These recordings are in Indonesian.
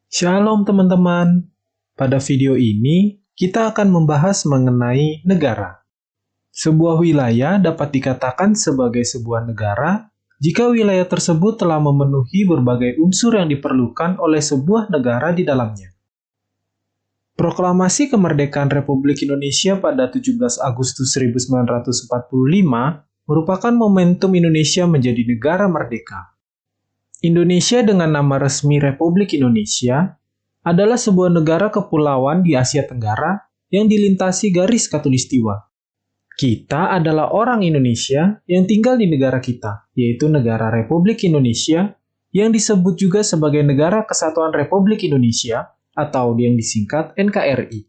Shalom teman-teman. Pada video ini, kita akan membahas mengenai negara. Sebuah wilayah dapat dikatakan sebagai sebuah negara jika wilayah tersebut telah memenuhi berbagai unsur yang diperlukan oleh sebuah negara di dalamnya. Proklamasi Kemerdekaan Republik Indonesia pada 17 Agustus 1945 merupakan momentum Indonesia menjadi negara merdeka. Indonesia dengan nama resmi Republik Indonesia adalah sebuah negara kepulauan di Asia Tenggara yang dilintasi garis khatulistiwa. Kita adalah orang Indonesia yang tinggal di negara kita, yaitu negara Republik Indonesia yang disebut juga sebagai Negara Kesatuan Republik Indonesia atau yang disingkat NKRI.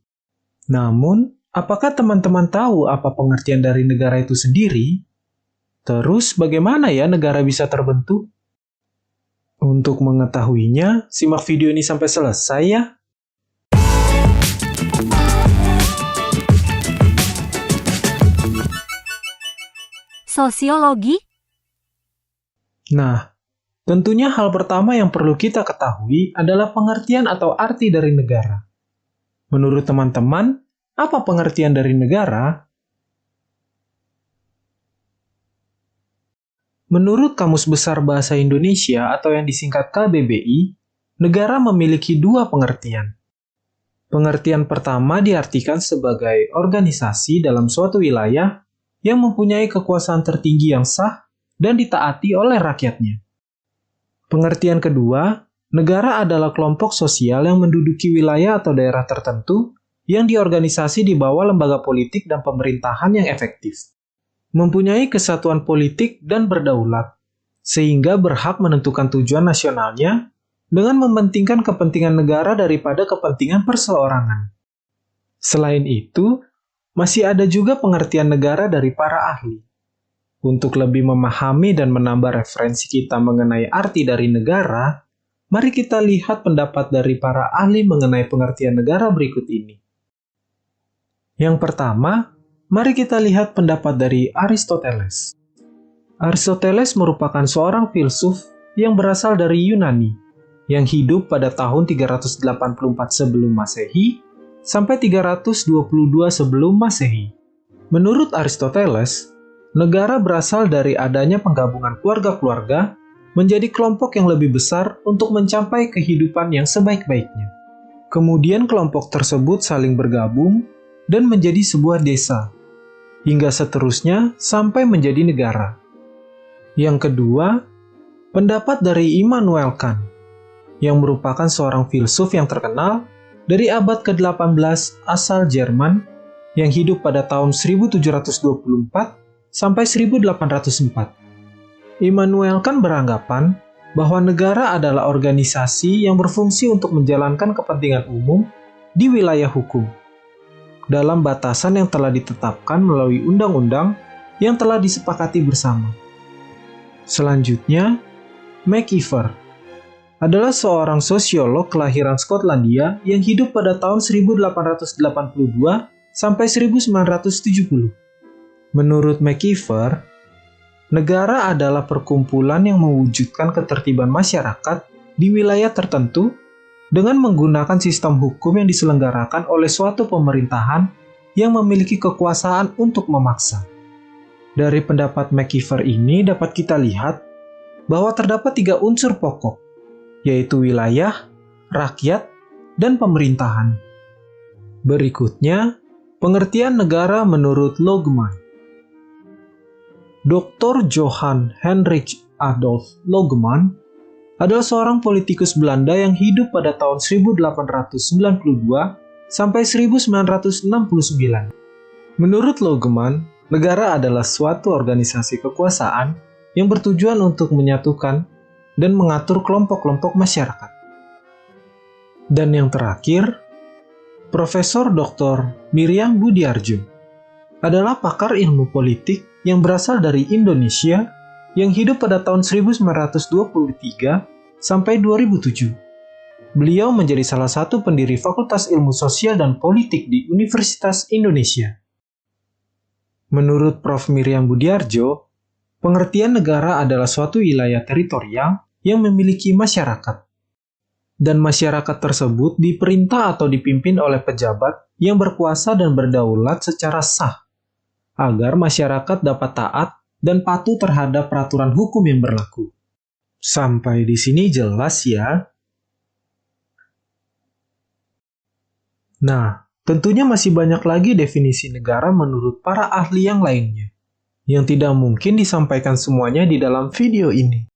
Namun, apakah teman-teman tahu apa pengertian dari negara itu sendiri? Terus, bagaimana ya negara bisa terbentuk? Untuk mengetahuinya, simak video ini sampai selesai ya. Sosiologi? Nah, tentunya hal pertama yang perlu kita ketahui adalah pengertian atau arti dari negara. Menurut teman-teman, apa pengertian dari negara? Menurut Kamus Besar Bahasa Indonesia atau yang disingkat KBBI, negara memiliki dua pengertian. Pengertian pertama diartikan sebagai organisasi dalam suatu wilayah yang mempunyai kekuasaan tertinggi yang sah dan ditaati oleh rakyatnya. Pengertian kedua, negara adalah kelompok sosial yang menduduki wilayah atau daerah tertentu yang diorganisasi di bawah lembaga politik dan pemerintahan yang efektif. Mempunyai kesatuan politik dan berdaulat, sehingga berhak menentukan tujuan nasionalnya dengan mementingkan kepentingan negara daripada kepentingan perseorangan. Selain itu, masih ada juga pengertian negara dari para ahli. Untuk lebih memahami dan menambah referensi kita mengenai arti dari negara, mari kita lihat pendapat dari para ahli mengenai pengertian negara berikut ini. Yang pertama, mari kita lihat pendapat dari Aristoteles. Aristoteles merupakan seorang filsuf yang berasal dari Yunani, yang hidup pada tahun 384 sebelum Masehi sampai 322 sebelum Masehi. Menurut Aristoteles, negara berasal dari adanya penggabungan keluarga-keluarga menjadi kelompok yang lebih besar untuk mencapai kehidupan yang sebaik-baiknya. Kemudian kelompok tersebut saling bergabung dan menjadi sebuah desa, hingga seterusnya sampai menjadi negara. Yang kedua, pendapat dari Immanuel Kant, yang merupakan seorang filsuf yang terkenal dari abad ke-18 asal Jerman yang hidup pada tahun 1724 sampai 1804. Immanuel Kant beranggapan bahwa negara adalah organisasi yang berfungsi untuk menjalankan kepentingan umum di wilayah hukum, dalam batasan yang telah ditetapkan melalui undang-undang yang telah disepakati bersama. Selanjutnya, MacIver adalah seorang sosiolog kelahiran Skotlandia yang hidup pada tahun 1882 sampai 1970. Menurut MacIver, negara adalah perkumpulan yang mewujudkan ketertiban masyarakat di wilayah tertentu dengan menggunakan sistem hukum yang diselenggarakan oleh suatu pemerintahan yang memiliki kekuasaan untuk memaksa. Dari pendapat MacIver ini dapat kita lihat bahwa terdapat 3 unsur pokok, yaitu wilayah, rakyat, dan pemerintahan. Berikutnya, pengertian negara menurut Logeman. Dr. Johann Heinrich Adolf Logeman adalah seorang politikus Belanda yang hidup pada tahun 1892 sampai 1969. Menurut Logeman, negara adalah suatu organisasi kekuasaan yang bertujuan untuk menyatukan dan mengatur kelompok-kelompok masyarakat. Dan yang terakhir, Profesor Dr. Miriam Budiarjo adalah pakar ilmu politik yang berasal dari Indonesia yang hidup pada tahun 1923 sampai 2007. Beliau menjadi salah satu pendiri Fakultas Ilmu Sosial dan Politik di Universitas Indonesia. Menurut Prof. Miriam Budiarjo, pengertian negara adalah suatu wilayah teritorial yang memiliki masyarakat. dan masyarakat tersebut diperintah atau dipimpin oleh pejabat yang berkuasa dan berdaulat secara sah, agar masyarakat dapat taat dan patuh terhadap peraturan hukum yang berlaku. Sampai di sini jelas ya? Nah, tentunya masih banyak lagi definisi negara menurut para ahli yang lainnya, yang tidak mungkin disampaikan semuanya di dalam video ini.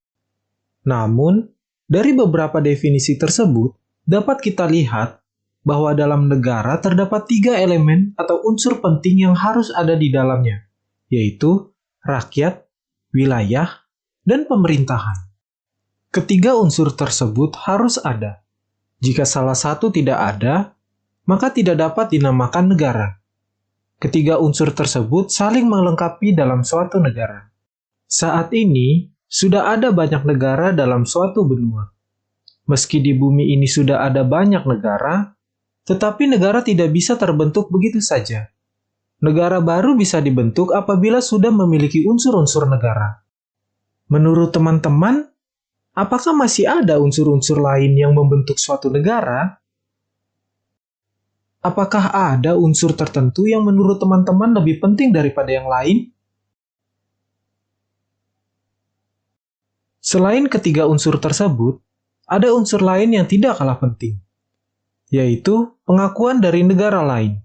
Namun, dari beberapa definisi tersebut, dapat kita lihat bahwa dalam negara terdapat 3 elemen atau unsur penting yang harus ada di dalamnya, yaitu rakyat, wilayah, dan pemerintahan. Ketiga unsur tersebut harus ada. Jika salah satu tidak ada, maka tidak dapat dinamakan negara. Ketiga unsur tersebut saling melengkapi dalam suatu negara. Saat ini, sudah ada banyak negara dalam suatu benua. Meski di bumi ini sudah ada banyak negara, tetapi negara tidak bisa terbentuk begitu saja. Negara baru bisa dibentuk apabila sudah memiliki unsur-unsur negara. Menurut teman-teman, apakah masih ada unsur-unsur lain yang membentuk suatu negara? Apakah ada unsur tertentu yang menurut teman-teman lebih penting daripada yang lain? Selain ketiga unsur tersebut, ada unsur lain yang tidak kalah penting, yaitu pengakuan dari negara lain.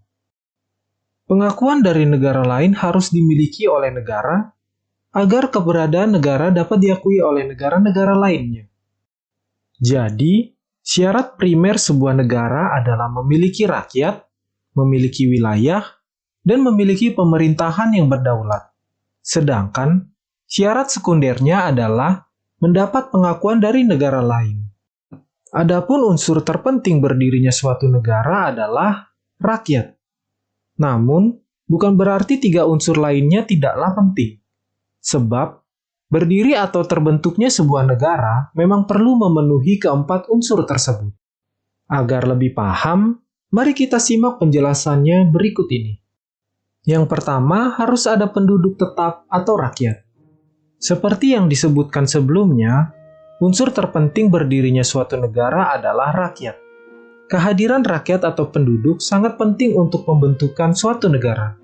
Pengakuan dari negara lain harus dimiliki oleh negara agar keberadaan negara dapat diakui oleh negara-negara lainnya. Jadi, syarat primer sebuah negara adalah memiliki rakyat, memiliki wilayah, dan memiliki pemerintahan yang berdaulat. Sedangkan, syarat sekundernya adalah mendapat pengakuan dari negara lain. Adapun unsur terpenting berdirinya suatu negara adalah rakyat. Namun, bukan berarti 3 unsur lainnya tidaklah penting. Sebab, berdiri atau terbentuknya sebuah negara memang perlu memenuhi keempat unsur tersebut. Agar lebih paham, mari kita simak penjelasannya berikut ini. Yang pertama, harus ada penduduk tetap atau rakyat. Seperti yang disebutkan sebelumnya, unsur terpenting berdirinya suatu negara adalah rakyat. Kehadiran rakyat atau penduduk sangat penting untuk pembentukan suatu negara.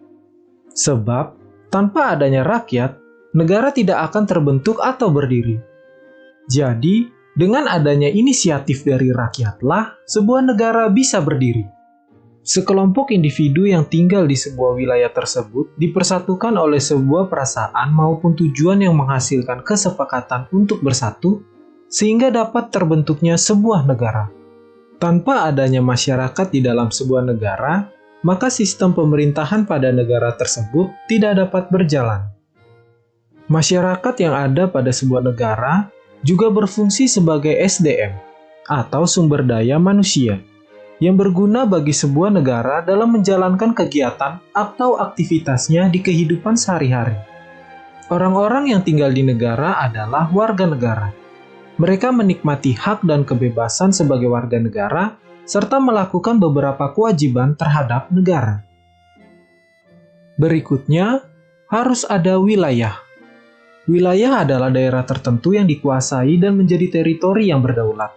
Sebab, tanpa adanya rakyat, negara tidak akan terbentuk atau berdiri. Jadi, dengan adanya inisiatif dari rakyatlah sebuah negara bisa berdiri. Sekelompok individu yang tinggal di sebuah wilayah tersebut dipersatukan oleh sebuah perasaan maupun tujuan yang menghasilkan kesepakatan untuk bersatu, sehingga dapat terbentuknya sebuah negara. Tanpa adanya masyarakat di dalam sebuah negara, maka sistem pemerintahan pada negara tersebut tidak dapat berjalan. Masyarakat yang ada pada sebuah negara juga berfungsi sebagai SDM atau sumber daya manusia yang berguna bagi sebuah negara dalam menjalankan kegiatan atau aktivitasnya di kehidupan sehari-hari. Orang-orang yang tinggal di negara adalah warga negara. Mereka menikmati hak dan kebebasan sebagai warga negara serta melakukan beberapa kewajiban terhadap negara. Berikutnya, harus ada wilayah. Wilayah adalah daerah tertentu yang dikuasai dan menjadi teritori yang berdaulat.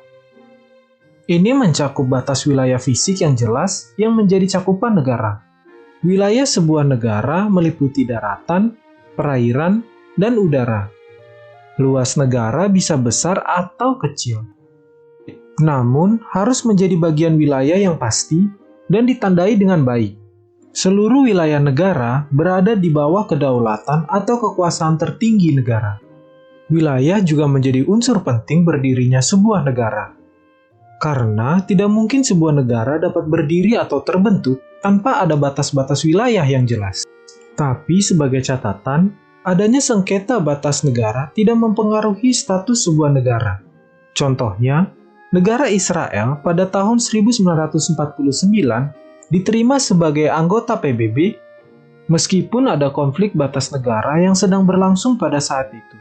Ini mencakup batas wilayah fisik yang jelas yang menjadi cakupan negara. Wilayah sebuah negara meliputi daratan, perairan, dan udara. Luas negara bisa besar atau kecil. Namun, harus menjadi bagian wilayah yang pasti dan ditandai dengan baik. Seluruh wilayah negara berada di bawah kedaulatan atau kekuasaan tertinggi negara. Wilayah juga menjadi unsur penting berdirinya sebuah negara. Karena tidak mungkin sebuah negara dapat berdiri atau terbentuk tanpa ada batas-batas wilayah yang jelas. Tapi sebagai catatan, adanya sengketa batas negara tidak mempengaruhi status sebuah negara. Contohnya, negara Israel pada tahun 1949 diterima sebagai anggota PBB, meskipun ada konflik batas negara yang sedang berlangsung pada saat itu.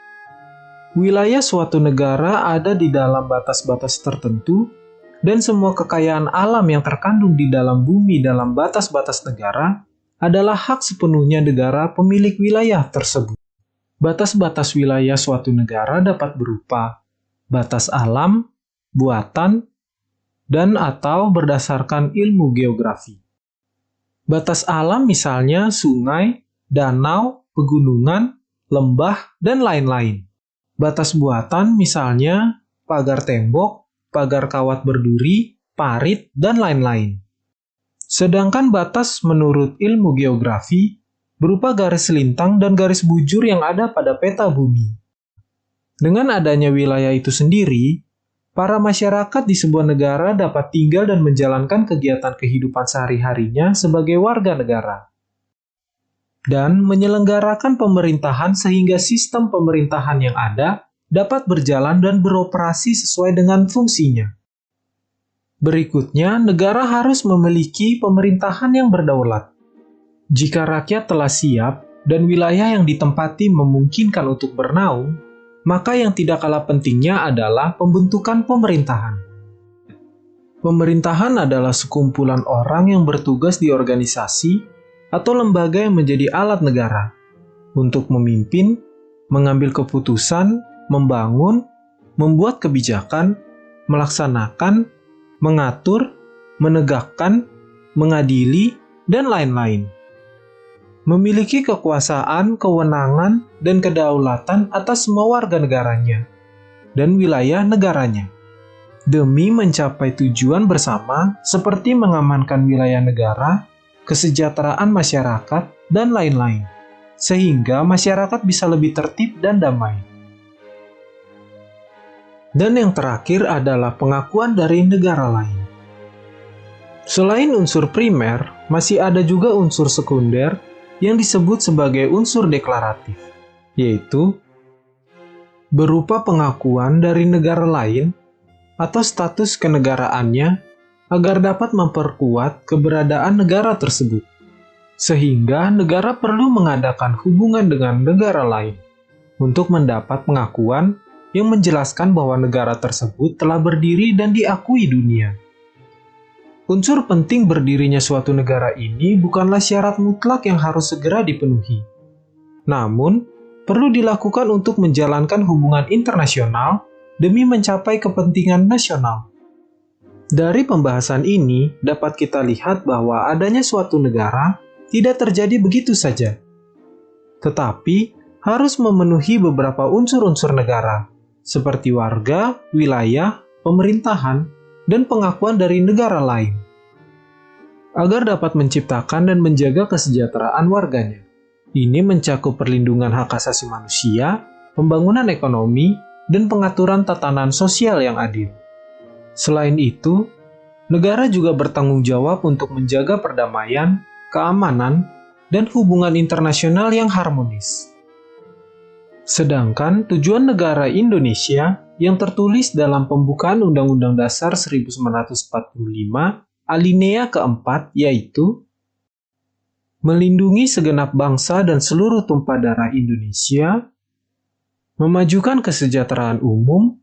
Wilayah suatu negara ada di dalam batas-batas tertentu, dan semua kekayaan alam yang terkandung di dalam bumi dalam batas-batas negara adalah hak sepenuhnya negara pemilik wilayah tersebut. Batas-batas wilayah suatu negara dapat berupa batas alam, buatan, dan atau berdasarkan ilmu geografi. Batas alam misalnya sungai, danau, pegunungan, lembah, dan lain-lain. Batas buatan misalnya pagar tembok, pagar kawat berduri, parit, dan lain-lain. Sedangkan batas menurut ilmu geografi berupa garis lintang dan garis bujur yang ada pada peta bumi. Dengan adanya wilayah itu sendiri, para masyarakat di sebuah negara dapat tinggal dan menjalankan kegiatan kehidupan sehari-harinya sebagai warga negara. Dan menyelenggarakan pemerintahan sehingga sistem pemerintahan yang ada dapat berjalan dan beroperasi sesuai dengan fungsinya. Berikutnya, negara harus memiliki pemerintahan yang berdaulat. Jika rakyat telah siap dan wilayah yang ditempati memungkinkan untuk bernaung, maka yang tidak kalah pentingnya adalah pembentukan pemerintahan. Pemerintahan adalah sekumpulan orang yang bertugas di organisasi atau lembaga yang menjadi alat negara untuk memimpin, mengambil keputusan, membangun, membuat kebijakan, melaksanakan, mengatur, menegakkan, mengadili, dan lain-lain. Memiliki kekuasaan, kewenangan, dan kedaulatan atas semua warga negaranya dan wilayah negaranya, demi mencapai tujuan bersama seperti mengamankan wilayah negara, kesejahteraan masyarakat, dan lain-lain, sehingga masyarakat bisa lebih tertib dan damai. Dan yang terakhir adalah pengakuan dari negara lain. Selain unsur primer, masih ada juga unsur sekunder yang disebut sebagai unsur deklaratif, yaitu berupa pengakuan dari negara lain atau status kenegaraannya agar dapat memperkuat keberadaan negara tersebut, sehingga negara perlu mengadakan hubungan dengan negara lain untuk mendapat pengakuan yang menjelaskan bahwa negara tersebut telah berdiri dan diakui dunia. Unsur penting berdirinya suatu negara ini bukanlah syarat mutlak yang harus segera dipenuhi. Namun, perlu dilakukan untuk menjalankan hubungan internasional demi mencapai kepentingan nasional. Dari pembahasan ini, dapat kita lihat bahwa adanya suatu negara tidak terjadi begitu saja, tetapi harus memenuhi beberapa unsur-unsur negara, seperti warga, wilayah, pemerintahan, dan pengakuan dari negara lain, agar dapat menciptakan dan menjaga kesejahteraan warganya. Ini mencakup perlindungan hak asasi manusia, pembangunan ekonomi, dan pengaturan tatanan sosial yang adil. Selain itu, negara juga bertanggung jawab untuk menjaga perdamaian, keamanan, dan hubungan internasional yang harmonis. Sedangkan tujuan negara Indonesia yang tertulis dalam pembukaan Undang-Undang Dasar 1945 alinea keempat yaitu melindungi segenap bangsa dan seluruh tumpah darah Indonesia, memajukan kesejahteraan umum,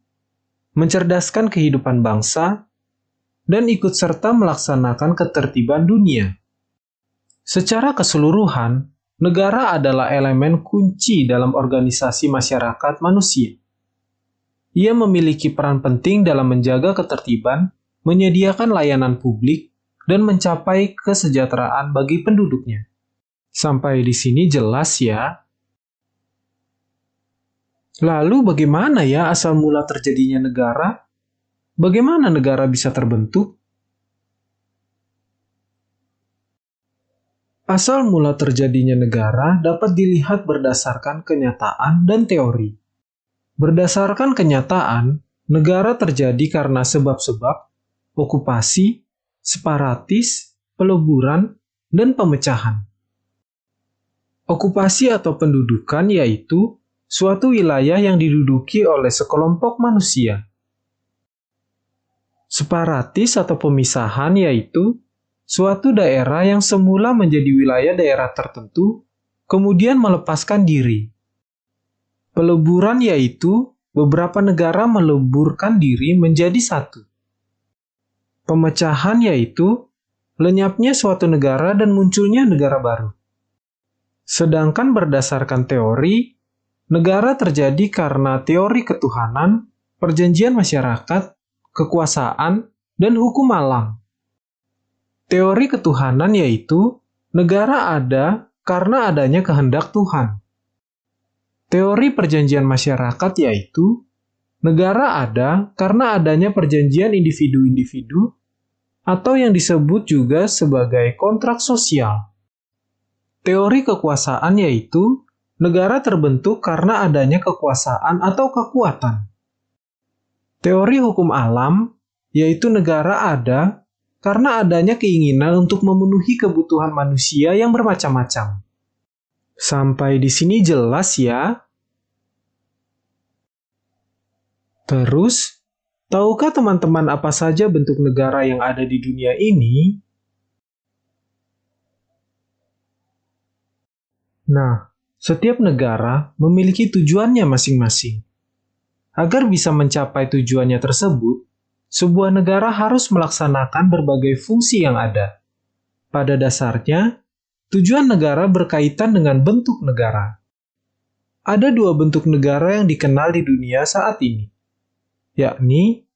mencerdaskan kehidupan bangsa, dan ikut serta melaksanakan ketertiban dunia. Secara keseluruhan, negara adalah elemen kunci dalam organisasi masyarakat manusia. Ia memiliki peran penting dalam menjaga ketertiban, menyediakan layanan publik, dan mencapai kesejahteraan bagi penduduknya. Sampai di sini jelas ya. Lalu bagaimana ya asal mula terjadinya negara? Bagaimana negara bisa terbentuk? Asal mula terjadinya negara dapat dilihat berdasarkan kenyataan dan teori. Berdasarkan kenyataan, negara terjadi karena sebab-sebab okupasi, separatis, peleburan, dan pemecahan. Okupasi atau pendudukan yaitu suatu wilayah yang diduduki oleh sekelompok manusia. Separatis atau pemisahan yaitu suatu daerah yang semula menjadi wilayah daerah tertentu, kemudian melepaskan diri. Peleburan yaitu beberapa negara meleburkan diri menjadi satu. Pemecahan yaitu lenyapnya suatu negara dan munculnya negara baru. Sedangkan berdasarkan teori, negara terjadi karena teori ketuhanan, perjanjian masyarakat, kekuasaan, dan hukum alam. Teori ketuhanan yaitu negara ada karena adanya kehendak Tuhan. Teori perjanjian masyarakat yaitu negara ada karena adanya perjanjian individu-individu atau yang disebut juga sebagai kontrak sosial. Teori kekuasaan yaitu negara terbentuk karena adanya kekuasaan atau kekuatan. Teori hukum alam yaitu negara ada karena adanya keinginan untuk memenuhi kebutuhan manusia yang bermacam-macam. Sampai di sini jelas ya? Terus, tahukah teman-teman apa saja bentuk negara yang ada di dunia ini? Nah, setiap negara memiliki tujuannya masing-masing. Agar bisa mencapai tujuannya tersebut, sebuah negara harus melaksanakan berbagai fungsi yang ada. Pada dasarnya, tujuan negara berkaitan dengan bentuk negara. Ada dua bentuk negara yang dikenal di dunia saat ini, yakni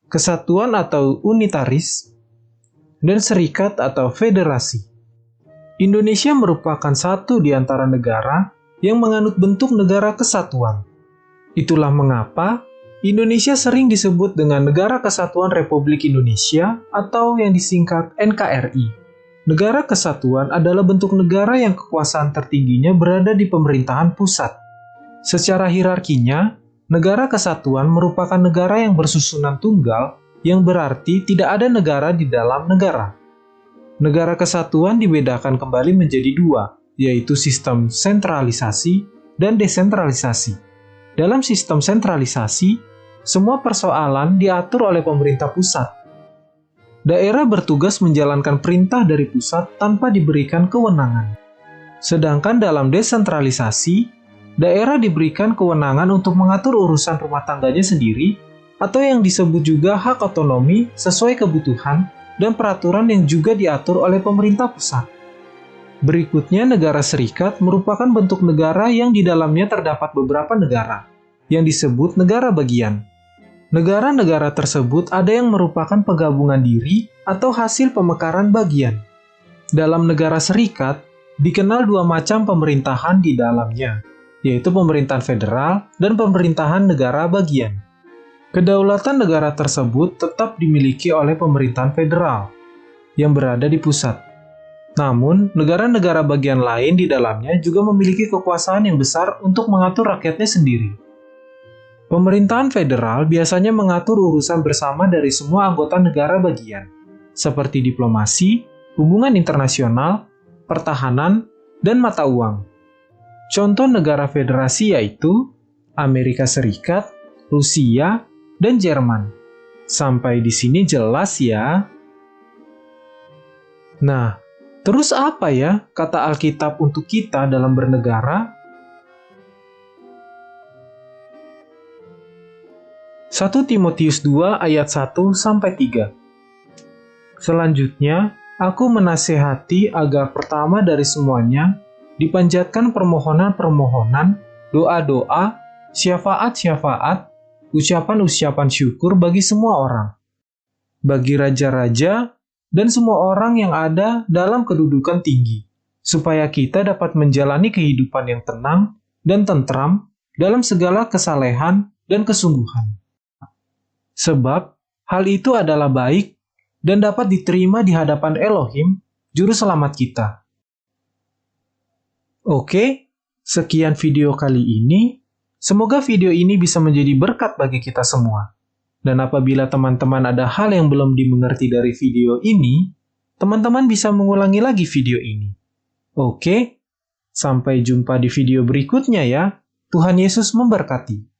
kesatuan atau unitaris dan serikat atau federasi. Indonesia merupakan satu di antara negara yang menganut bentuk negara kesatuan. Itulah mengapa Indonesia sering disebut dengan Negara Kesatuan Republik Indonesia atau yang disingkat NKRI. Negara kesatuan adalah bentuk negara yang kekuasaan tertingginya berada di pemerintahan pusat. Secara hierarkinya, negara kesatuan merupakan negara yang bersusunan tunggal, yang berarti tidak ada negara di dalam negara. Negara kesatuan dibedakan kembali menjadi dua, yaitu sistem sentralisasi dan desentralisasi. Dalam sistem sentralisasi, semua persoalan diatur oleh pemerintah pusat. Daerah bertugas menjalankan perintah dari pusat tanpa diberikan kewenangan. Sedangkan dalam desentralisasi, daerah diberikan kewenangan untuk mengatur urusan rumah tangganya sendiri atau yang disebut juga hak otonomi sesuai kebutuhan dan peraturan yang juga diatur oleh pemerintah pusat. Berikutnya, negara serikat merupakan bentuk negara yang di dalamnya terdapat beberapa negara, yang disebut negara bagian. Negara-negara tersebut ada yang merupakan penggabungan diri atau hasil pemekaran bagian. Dalam negara serikat, dikenal dua macam pemerintahan di dalamnya, yaitu pemerintahan federal dan pemerintahan negara bagian. Kedaulatan negara tersebut tetap dimiliki oleh pemerintahan federal, yang berada di pusat. Namun, negara-negara bagian lain di dalamnya juga memiliki kekuasaan yang besar untuk mengatur rakyatnya sendiri. Pemerintahan federal biasanya mengatur urusan bersama dari semua anggota negara bagian, seperti diplomasi, hubungan internasional, pertahanan, dan mata uang. Contoh negara federasi yaitu Amerika Serikat, Rusia, dan Jerman. Sampai di sini jelas ya? Nah, terus apa ya kata Alkitab untuk kita dalam bernegara? 1 Timotius 2 ayat 1-3. Selanjutnya, aku menasehati agar pertama dari semuanya dipanjatkan permohonan-permohonan, doa-doa, syafaat-syafaat, ucapan-ucapan syukur bagi semua orang, bagi raja-raja dan semua orang yang ada dalam kedudukan tinggi, supaya kita dapat menjalani kehidupan yang tenang dan tentram dalam segala kesalehan dan kesungguhan. Sebab hal itu adalah baik dan dapat diterima di hadapan Elohim, Juru Selamat kita. Oke, sekian video kali ini. Semoga video ini bisa menjadi berkat bagi kita semua. Dan apabila teman-teman ada hal yang belum dimengerti dari video ini, teman-teman bisa mengulangi lagi video ini. Oke, sampai jumpa di video berikutnya ya. Tuhan Yesus memberkati.